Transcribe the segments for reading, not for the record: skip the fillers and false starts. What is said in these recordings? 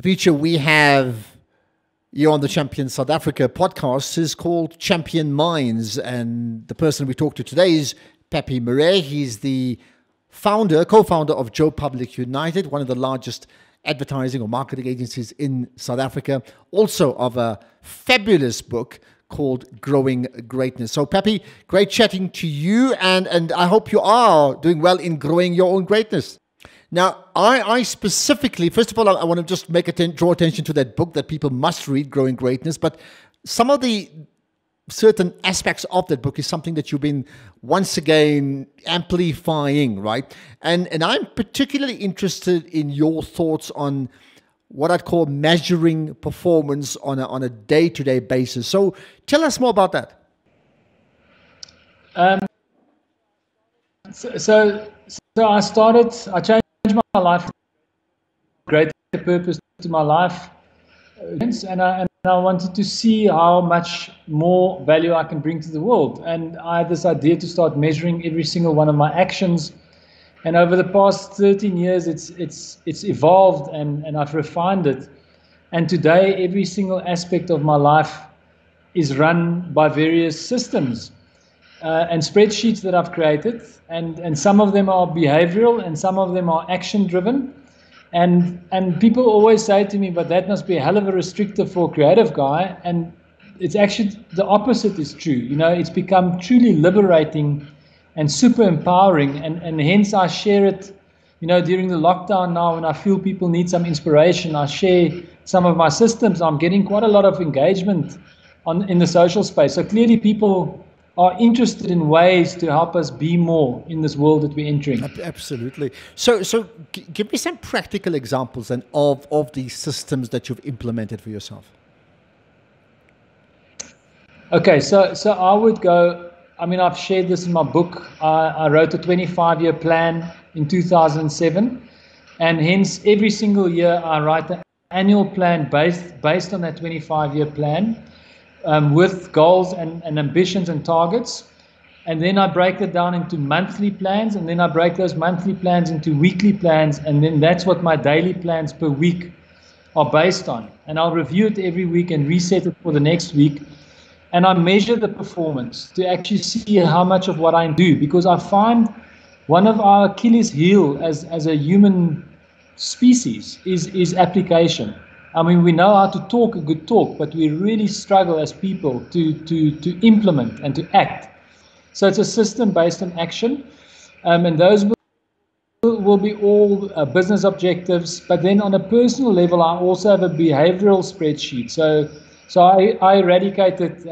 feature we have here on the Champion South Africa podcast is called Champion Minds. And the person we talk to today is Pepe Marais. He's the co-founder of Joe Public United, one of the largest advertising or marketing agencies in South Africa, also of a fabulous book called Growing Greatness. So Pepe, great chatting to you, and I hope you are doing well in growing your own greatness. Now, I specifically, first of all, I want to just draw attention to that book that people must read, Growing Greatness, but some of the certain aspects of that book is something that you've been once again amplifying, right? And I'm particularly interested in your thoughts on what I'd call measuring performance on a day-to-day basis. So tell us more about that. So I changed my life, greater purpose to my life, and I wanted to see how much more value I can bring to the world. And I had this idea to start measuring every single one of my actions. And over the past 13 years, it's evolved and I've refined it. And today, every single aspect of my life is run by various systems and spreadsheets that I've created. And some of them are behavioral and some of them are action driven. And people always say to me, but that must be a hell of a restrictor for a creative guy. And it's actually the opposite is true. You know, it's become truly liberating and super empowering, and hence I share it, you know, during the lockdown now when I feel people need some inspiration. I share some of my systems. I'm getting quite a lot of engagement in the social space. So clearly people are interested in ways to help us be more in this world that we're entering. Absolutely. So give me some practical examples then of these systems that you've implemented for yourself. Okay, so I would go, I mean, I've shared this in my book. I wrote a 25-year plan in 2007, and hence every single year I write an annual plan based on that 25-year plan with goals and ambitions and targets. And then I break it down into monthly plans, and then I break those monthly plans into weekly plans, and then that's what my daily plans per week are based on. And I'll review it every week and reset it for the next week. And I measure the performance to actually see how much of what I do, because I find one of our Achilles heel as a human species is application. I mean, we know how to talk a good talk, but we really struggle as people to implement and to act. So it's a system based on action, and those will be all business objectives. But then on a personal level, I also have a behavioral spreadsheet. So I eradicated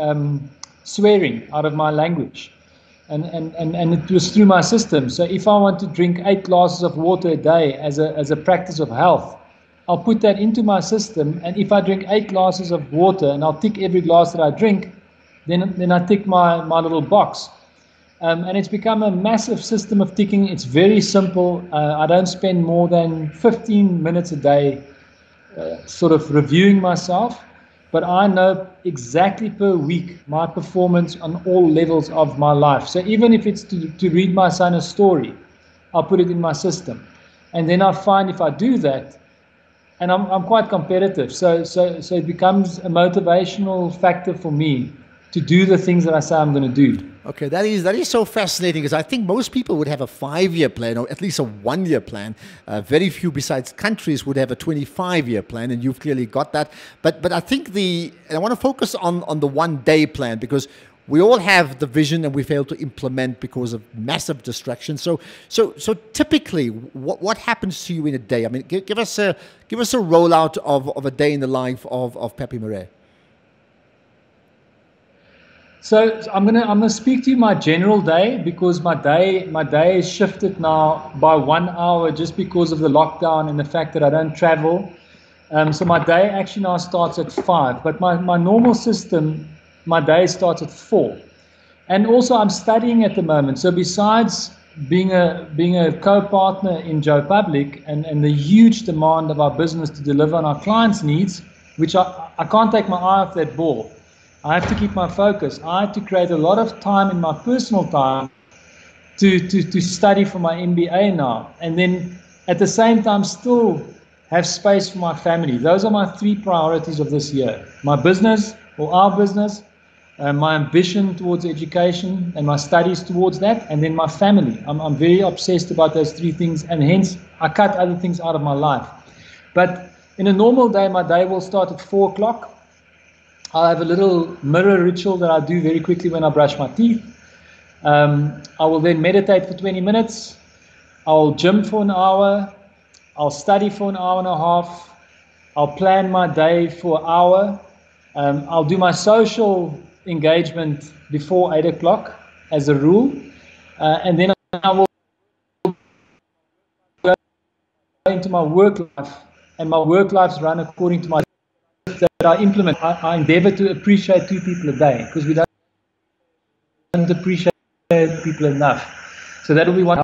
swearing out of my language, and it was through my system. So if I want to drink 8 glasses of water a day as a practice of health, I'll put that into my system. And if I drink 8 glasses of water and I'll tick every glass that I drink, then I tick my little box. And it's become a massive system of ticking. It's very simple. I don't spend more than 15 minutes a day sort of reviewing myself. But I know exactly per week my performance on all levels of my life. So even if it's to read my son a story, I'll put it in my system. And then I find if I do that, and I'm quite competitive, so it becomes a motivational factor for me to do the things that I say I'm going to do. Okay, that is so fascinating, because I think most people would have a 5-year plan or at least a 1-year plan. Very few besides countries would have a 25-year plan, and you've clearly got that. But I think I want to focus on the 1-day plan, because we all have the vision and we fail to implement because of massive distractions. So typically, what happens to you in a day? I mean, give us a rollout of a day in the life of Pepe Marais. So I'm gonna speak to you my general day, because my day is shifted now by 1 hour just because of the lockdown and the fact that I don't travel. So my day actually now starts at 5, but my normal system, my day starts at 4. And also I'm studying at the moment. So besides being a co-partner in Joe Public and the huge demand of our business to deliver on our clients' needs, which I can't take my eye off that ball. I have to keep my focus. I have to create a lot of time in my personal time to study for my MBA now. And then at the same time still have space for my family. Those are my three priorities of this year. My business, or our business, my ambition towards education and my studies towards that, and then my family. I'm very obsessed about those three things, and hence I cut other things out of my life. But in a normal day, my day will start at 4 o'clock. I'll have a little mirror ritual that I do very quickly when I brush my teeth. I will then meditate for 20 minutes. I'll gym for an hour. I'll study for an hour and a half. I'll plan my day for an hour. I'll do my social engagement before 8 o'clock as a rule. And then I will go into my work life. And my work lives run according to my that I implement. I endeavor to appreciate 2 people a day, because we don't appreciate people enough. So that will be one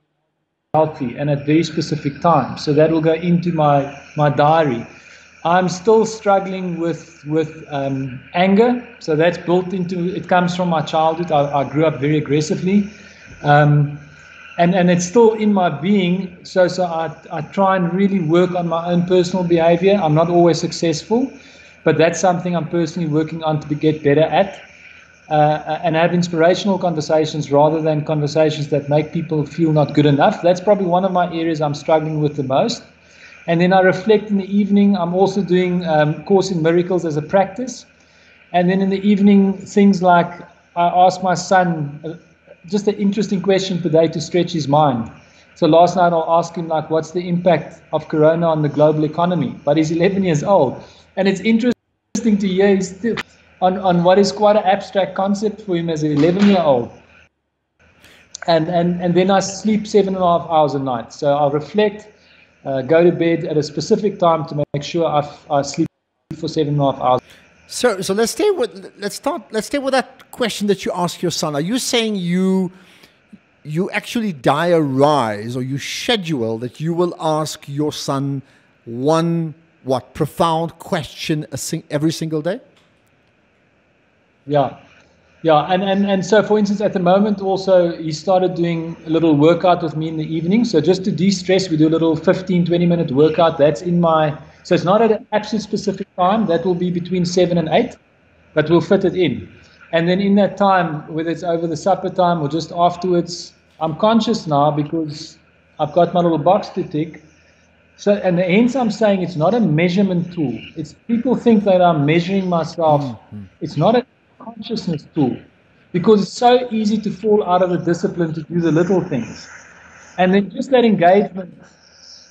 healthy and at very specific times. So that will go into my diary. I'm still struggling with anger. So that's built into, it comes from my childhood. I grew up very aggressively. And it's still in my being. So I try and really work on my own personal behavior. I'm not always successful, but that's something I'm personally working on to get better at. And have inspirational conversations rather than conversations that make people feel not good enough. That's probably one of my areas I'm struggling with the most. And then I reflect in the evening. I'm also doing Course in Miracles as a practice. And then in the evening, things like I ask my son just an interesting question per day to stretch his mind. So last night I'll ask him, like, what's the impact of Corona on the global economy? But he's 11 years old. And it's interesting to hear on what is quite an abstract concept for him as an 11-year-old. And then I sleep 7.5 hours a night. So I'll reflect, go to bed at a specific time to make sure I sleep for 7.5 hours. So let's stay with that question that you ask your son. Are you saying you actually diarize, or you schedule that you will ask your son one profound question every single day? Yeah. And so, for instance, at the moment also, he started doing a little workout with me in the evening. So just to de-stress, we do a little 15-20-minute workout. That's in my, so it's not at an absolute specific time. That will be between 7 and 8, but we'll fit it in. And then in that time, whether it's over the supper time or just afterwards, I'm conscious now because I've got my little box to tick. So, and hence I'm saying it's not a measurement tool. It's, people think that I'm measuring myself. Mm-hmm. It's not a consciousness tool, because it's so easy to fall out of the discipline to do the little things. And then just that engagement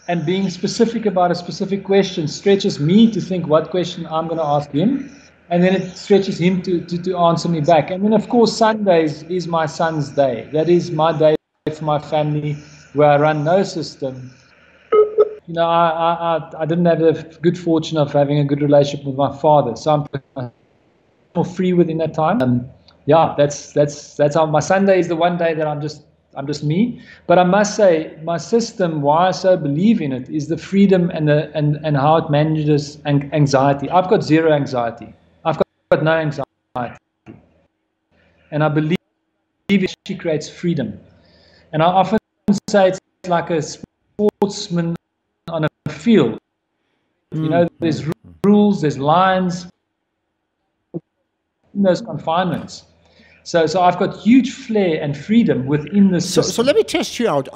and being specific about a specific question stretches me to think what question I'm going to ask him, and then it stretches him to answer me back. And then, of course, Sundays is my son's day. That is my day for my family, where I run no system. You know, I didn't have the good fortune of having a good relationship with my father, so I'm more free within that time. Yeah, that's how my Sunday is the one day that I'm just me. But I must say, my system, why I so believe in it, is the freedom and how it manages anxiety. I've got zero anxiety. I've got no anxiety, and I believe it actually creates freedom. And I often say it's like a sportsman on a field. You know, there's rules, there's lines, in those confinements. So I've got huge flair and freedom within the system. So let me test you out.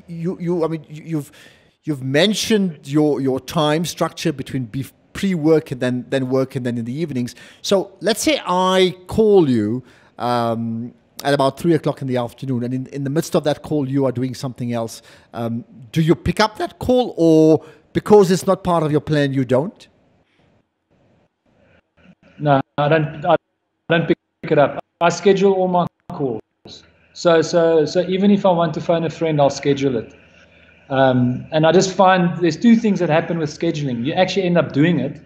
You've mentioned your time structure between pre-work and then work and then in the evenings. So let's say I call you at about 3 o'clock in the afternoon, and in the midst of that call you are doing something else. Do you pick up that call, or because it's not part of your plan you don't? No, I don't pick it up. I schedule all my calls. So even if I want to phone a friend, I'll schedule it. And I just find there's 2 things that happen with scheduling. You actually end up doing it.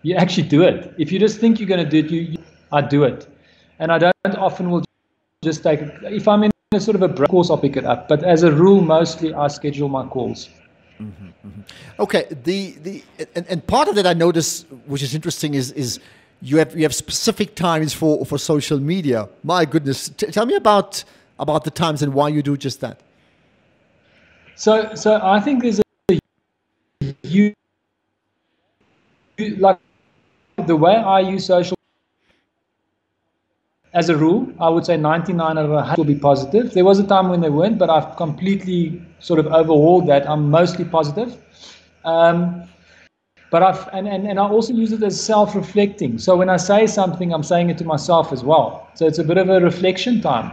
You actually do it. If you just think you're going to do it, I do it. And I don't often will just take it. If I'm in a sort of a break course, I'll pick it up. But as a rule, mostly I schedule my calls. Mm-hmm, mm-hmm. Okay, and part of that I notice, which is interesting, is you have specific times for social media. My goodness, tell me about the times and why you do just that. So I think there's a like the way I use social, as a rule, I would say 99 out of 100 will be positive. There was a time when they weren't, but I've completely sort of overhauled that. I'm mostly positive. But I also use it as self-reflecting. So when I say something, I'm saying it to myself as well. So it's a bit of a reflection time.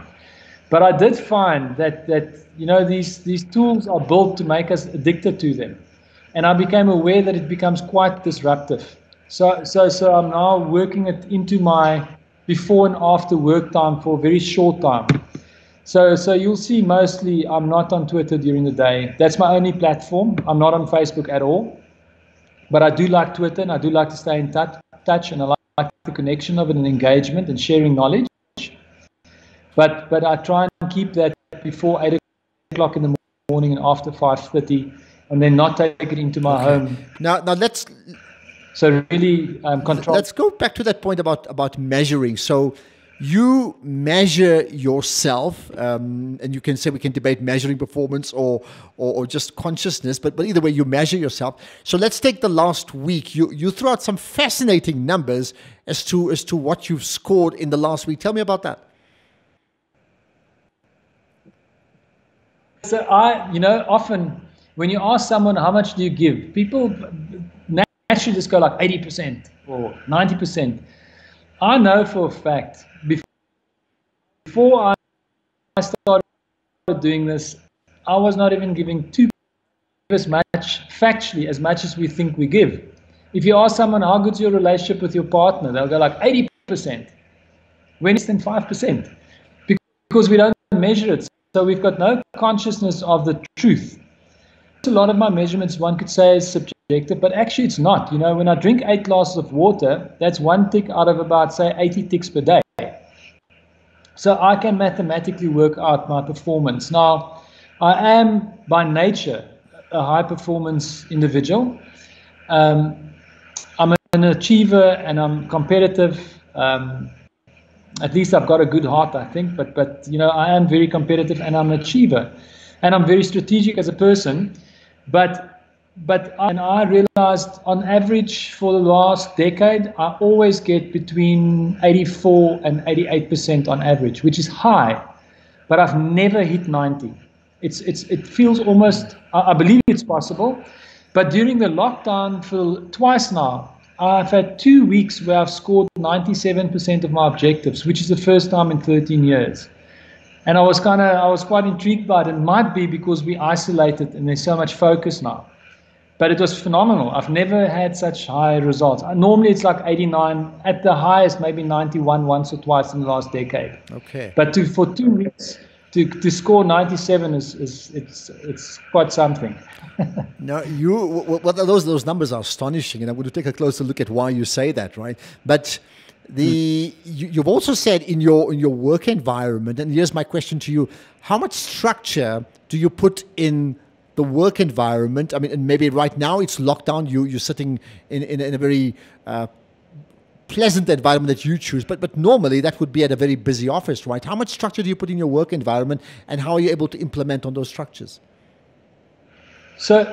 But I did find that these tools are built to make us addicted to them, and I became aware that it becomes quite disruptive. So I'm now working it into my before and after work time for a very short time. So you'll see mostly I'm not on Twitter during the day. That's my only platform. I'm not on Facebook at all. But I do like Twitter, and I do like to stay in touch, and I like the connection of it and engagement and sharing knowledge. But I try and keep that before 8 o'clock in the morning and after 5:30, and then not take it into my home. Now let's. So really control. Let's go back to that point about measuring. So you measure yourself, and you can say we can debate measuring performance or just consciousness, but either way you measure yourself. So let's take the last week. You threw out some fascinating numbers as to what you've scored in the last week. Tell me about that. So often when you ask someone how much do you give, people naturally just go like 80% or 90%. I know for a fact, before I started doing this, I was not even giving factually as much as we think we give. If you ask someone how good's your relationship with your partner, they'll go like 80%, when it's than 5%, because we don't measure it. So we've got no consciousness of the truth. A lot of my measurements, one could say, is subjective, but actually it's not. When I drink 8 glasses of water, that's 1 tick out of about, say, 80 ticks per day. So I can mathematically work out my performance. Now, I am by nature a high-performance individual. I'm an achiever and I'm competitive. At least I've got a good heart, I think. But I am very competitive and I'm an achiever, and I'm very strategic as a person. But I realized on average for the last decade, I always get between 84 and 88% on average, which is high, but I've never hit 90. It feels almost, I believe it's possible, but during the lockdown for twice now, I've had 2 weeks where I've scored 97% of my objectives, which is the first time in 13 years. And I was quite intrigued by it. It might be because we isolated and there's so much focus now. But it was phenomenal. I've never had such high results. Normally it's like 89, at the highest maybe 91 once or twice in the last decade. Okay. But for 2 weeks to score 97 it's quite something. Now those numbers are astonishing, and I'm going to take a closer look at why you say that, right? But you've also said in your work environment, and here's my question to you: how much structure do you put in the work environment? I mean, and maybe right now it's lockdown. You're sitting in a very pleasant environment that you choose, but normally that would be at a very busy office, right? How much structure do you put in your work environment, and how are you able to implement on those structures? So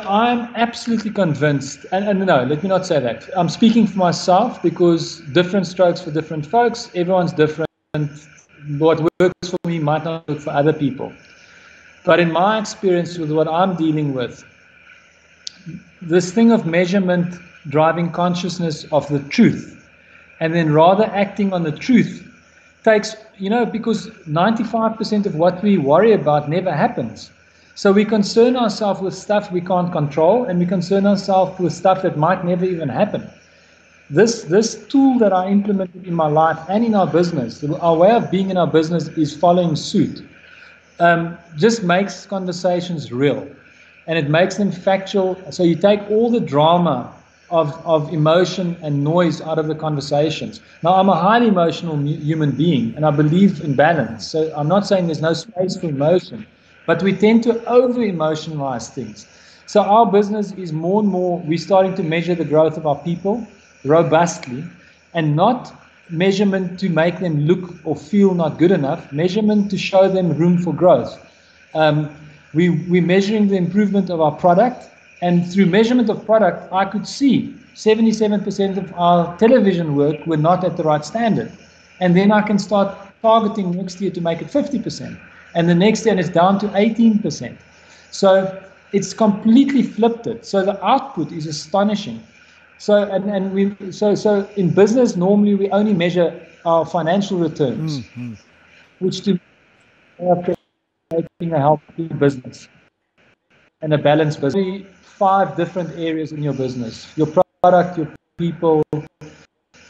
I'm absolutely convinced, and no, let me not say that. I'm speaking for myself because different strokes for different folks. Everyone's different. What works for me might not work for other people. But in my experience with what I'm dealing with, this thing of measurement driving consciousness of the truth, and then rather acting on the truth takes, because 95% of what we worry about never happens. So we concern ourselves with stuff we can't control, and we concern ourselves with stuff that might never even happen. This tool that I implemented in my life and in our business, our way of being in our business is following suit. Just makes conversations real, and it makes them factual. So you take all the drama of emotion and noise out of the conversations. Now, I'm a highly emotional human being, and I believe in balance. So I'm not saying there's no space for emotion, but we tend to over-emotionalize things. So our business is more and more, we're starting to measure the growth of our people robustly, and not measurement to make them look or feel not good enough, measurement to show them room for growth. We're measuring the improvement of our product, And through measurement of product, I could see 77% of our television work were not at the right standard. And then I can start targeting next year to make it 50%. And the next year it's down to 18%. So it's completely flipped it. So the output is astonishing. So so in business normally we only measure our financial returns, which to creating a healthy business and a balanced business. 5 different areas in your business: your product, your people,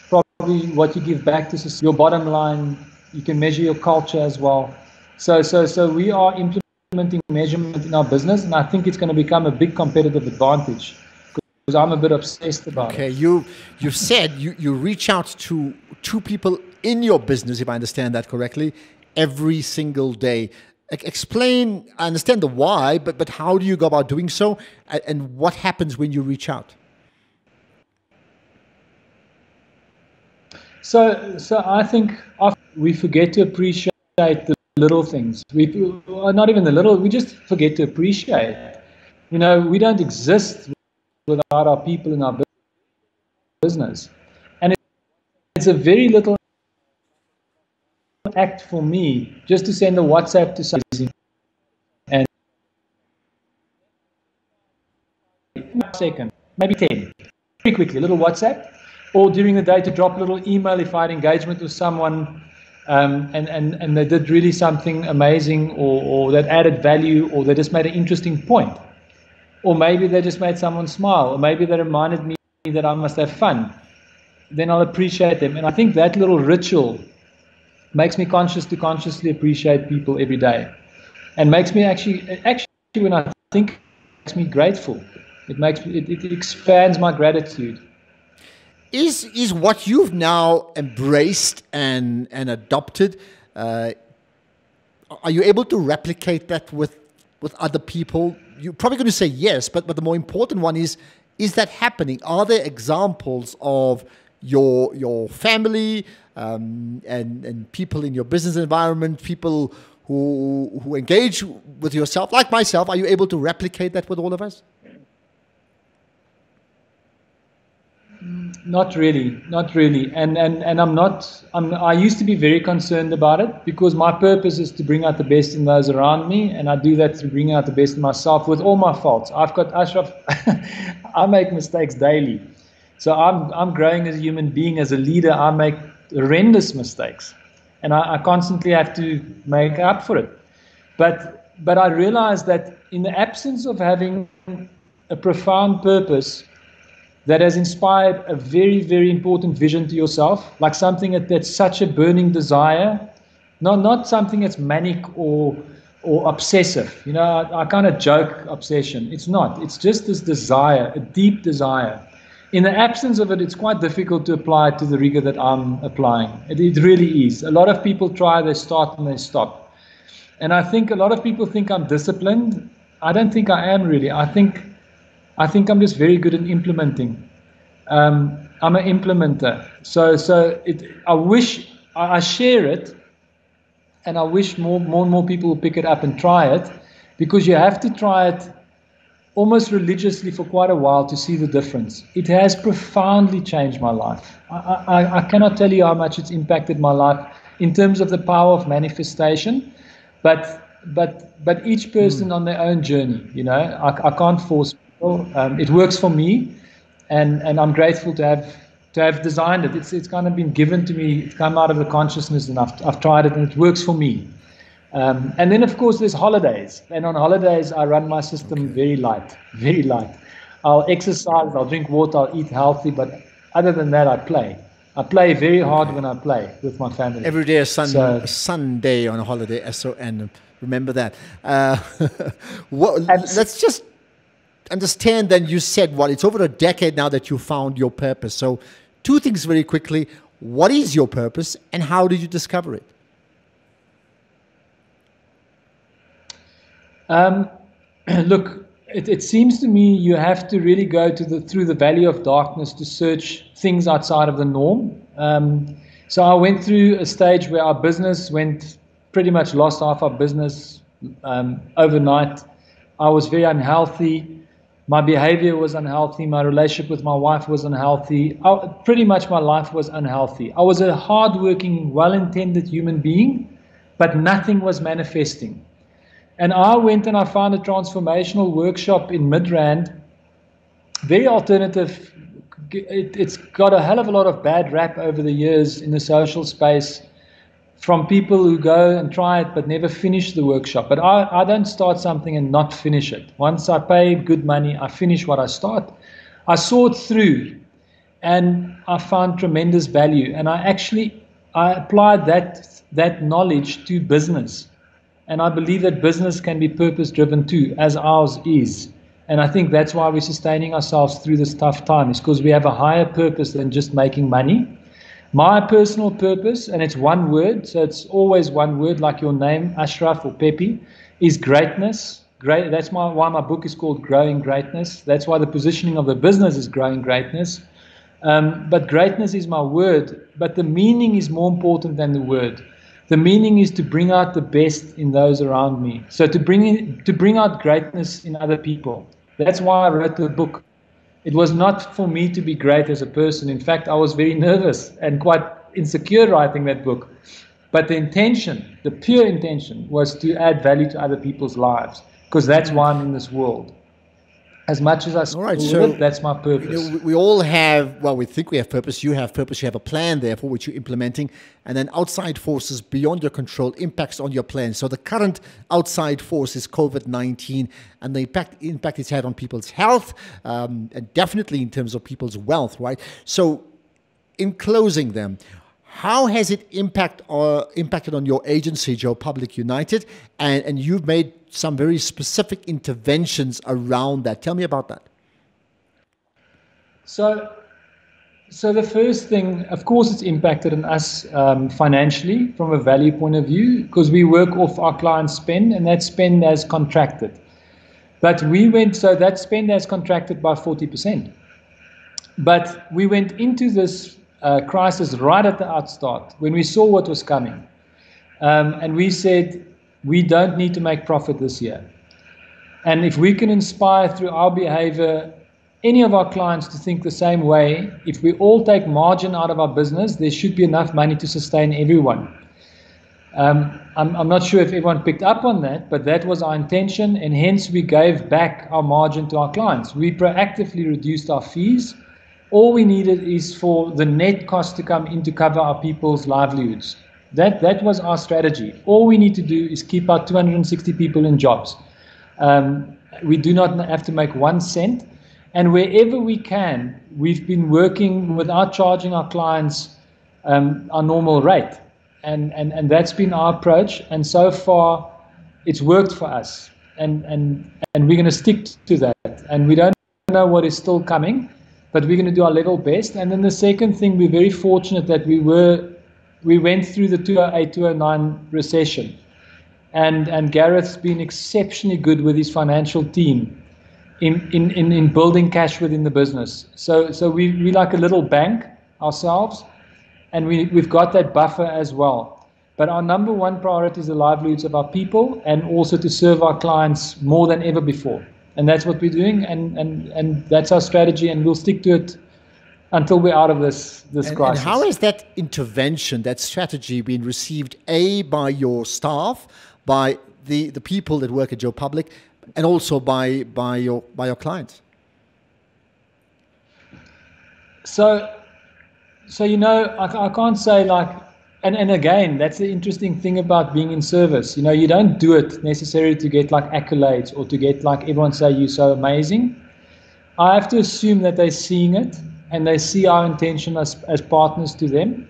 probably what you give back to society, your bottom line. You can measure your culture as well. So we are implementing measurement in our business, and I think it's going to become a big competitive advantage because I'm a bit obsessed about it. Okay, you've said you reach out to 2 people in your business, if I understand that correctly, every single day. Explain, I understand the why, but how do you go about doing so, and what happens when you reach out? So I think we forget to appreciate the little things. Not even the little, we just forget to appreciate. You know, we don't exist without our people in our business. And it's a very little act for me just to send a WhatsApp to somebody and second, maybe 10, very quickly, a little WhatsApp, or during the day to drop a little email if I had engagement with someone and they did really something amazing or that added value, or they just made an interesting point, or maybe they just made someone smile, or maybe they reminded me that I must have fun. Then I'll appreciate them. And I think that little ritual makes me consciously appreciate people every day, and makes me actually when I think, it makes me grateful. It expands my gratitude. Is what you've now embraced and adopted, are you able to replicate that with other people? You're probably going to say yes, but the more important one is that happening? Are there examples of your family and people in your business environment, people who engage with yourself, like myself? Are you able to replicate that with all of us? Not really. And I used to be very concerned about it, because my purpose is to bring out the best in those around me, and I do that through bringing out the best in myself with all my faults. I've got Ashraf. I make mistakes daily. So I'm growing as a human being, as a leader. I make horrendous mistakes, and I constantly have to make up for it. But I realize that in the absence of having a profound purpose that has inspired a very, very important vision to yourself, like something that's such a burning desire, not something that's manic or obsessive. You know, I kind of joke obsession. It's not. It's just this desire, a deep desire. In the absence of it, it's quite difficult to apply it to the rigor that I'm applying. It really is. A lot of people try, they start and they stop. And I think a lot of people think I'm disciplined. I don't think I am really. I think I'm just very good at implementing. I'm an implementer. So I wish I share it, and I wish more and more people will pick it up and try it, because you have to try it almost religiously for quite a while to see the difference. It has profoundly changed my life. I cannot tell you how much it's impacted my life in terms of the power of manifestation, but each person on their own journey. You know, I can't force people. It works for me, and I'm grateful to have designed it. It's kind of been given to me. It's come out of the consciousness, and I've tried it, and it works for me. And then, of course, there's holidays. And on holidays, I run my system very light, very light. I'll exercise, I'll drink water, I'll eat healthy. But other than that, I play. I play very hard when I play with my family. Every day a Sunday on a holiday, and remember that. Let's just understand then, you said, it's over a decade now that you found your purpose. So 2 things very quickly. What is your purpose, and how did you discover it? Look, it seems to me you have to really go through the valley of darkness to search things outside of the norm. So I went through a stage where our business pretty much lost half our business overnight. I was very unhealthy. My behavior was unhealthy. My relationship with my wife was unhealthy. Pretty much my life was unhealthy. I was a hardworking, well-intended human being, but nothing was manifesting. And I went and I found a transformational workshop in Midrand, very alternative. It's got a hell of a lot of bad rap over the years in the social space, from people who go and try it but never finish the workshop. But I don't start something and not finish it. Once I pay good money, I finish what I start. I saw it through and I found tremendous value. And I applied that knowledge to business. And I believe that business can be purpose driven too, as ours is. And I think that's why we're sustaining ourselves through this tough time, is because we have a higher purpose than just making money. My personal purpose, and it's one word, so it's always one word, like your name, Ashraf or Pepe, is greatness. Great. That's why my book is called Growing Greatness. That's why the positioning of the business is Growing Greatness. But greatness is my word, but the meaning is more important than the word. The meaning is to bring out the best in those around me. So to bring out greatness in other people. That's why I wrote the book. It was not for me to be great as a person. In fact, I was very nervous and quite insecure writing that book. But the intention, the pure intention, was to add value to other people's lives, because that's why I'm in this world. As much as I struggle with it, that's my purpose. We all have, well, we think we have purpose. You have purpose. You have a plan there for which you're implementing. And then outside forces beyond your control impacts on your plan. So the current outside force is COVID-19 and the impact it's had on people's health, and definitely in terms of people's wealth, right? So in closing them, how has it impacted on your agency, Joe Public United? And you've made some very specific interventions around that. Tell me about that. So the first thing, of course, it's impacted on us financially from a value point of view, because we work off our clients' spend, and that spend has contracted. But so that spend has contracted by 40%. But we went into this crisis right at the outstart, when we saw what was coming. And we said, we don't need to make profit this year. And if we can inspire through our behavior any of our clients to think the same way, if we all take margin out of our business, there should be enough money to sustain everyone. I'm not sure if everyone picked up on that, but that was our intention, and hence we gave back our margin to our clients. We proactively reduced our fees. All we needed is for the net cost to come in to cover our people's livelihoods. That was our strategy. All we need to do is keep our 260 people in jobs. We do not have to make 1 cent. And wherever we can, we've been working without charging our clients our normal rate. And that's been our approach. And so far, it's worked for us. And we're going to stick to that. And we don't know what is still coming, but we're going to do our level best. And then the second thing, we're very fortunate that we went through the 2008, 2009 recession. And Gareth's been exceptionally good with his financial team in building cash within the business. So we like a little bank ourselves, and we've got that buffer as well. But our number one priority is the livelihoods of our people, and also to serve our clients more than ever before. And that's what we're doing, and that's our strategy, and we'll stick to it until we're out of this crisis. And how has that intervention, that strategy, been received, A, by your staff, by the people that work at Joe Public, and also by your clients? So I can't say like, and again, that's the interesting thing about being in service. You don't do it necessarily to get like accolades or to get like everyone say you're so amazing. I have to assume that they're seeing it, and they see our intention as partners to them,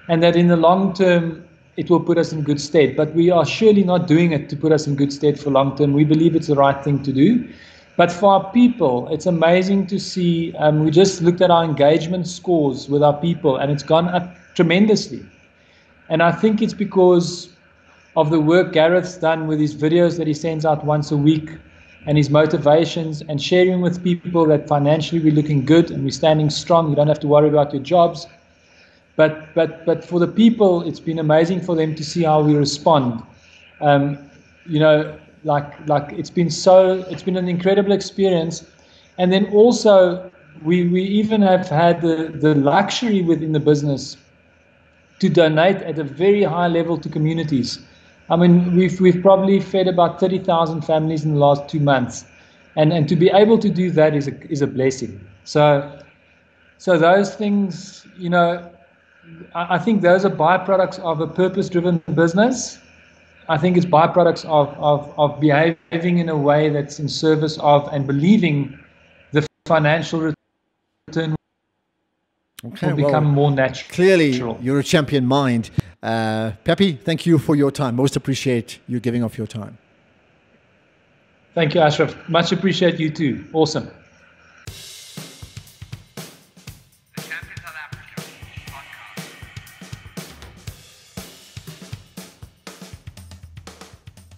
and that in the long term, it will put us in good stead. But we are surely not doing it to put us in good stead for long term. We believe it's the right thing to do. But for our people, it's amazing to see. We just looked at our engagement scores with our people, and it's gone up tremendously. And I think it's because of the work Gareth's done with his videos that he sends out once a week, and his motivations, and sharing with people that financially we're looking good and we're standing strong. You don't have to worry about your jobs. But for the people, it's been amazing for them to see how we respond. Like it's been an incredible experience. And then also, we even have had the luxury within the business to donate at a very high level to communities. I mean, we've probably fed about 30,000 families in the last 2 months, and to be able to do that is a blessing. So those things, I think those are byproducts of a purpose-driven business. I think it's byproducts of behaving in a way that's in service of and believing the financial return will become more natural. Clearly, you're a champion mind. Pepe, thank you for your time. Most appreciate you giving off your time. Thank you, Ashraf. Much appreciate you too. Awesome.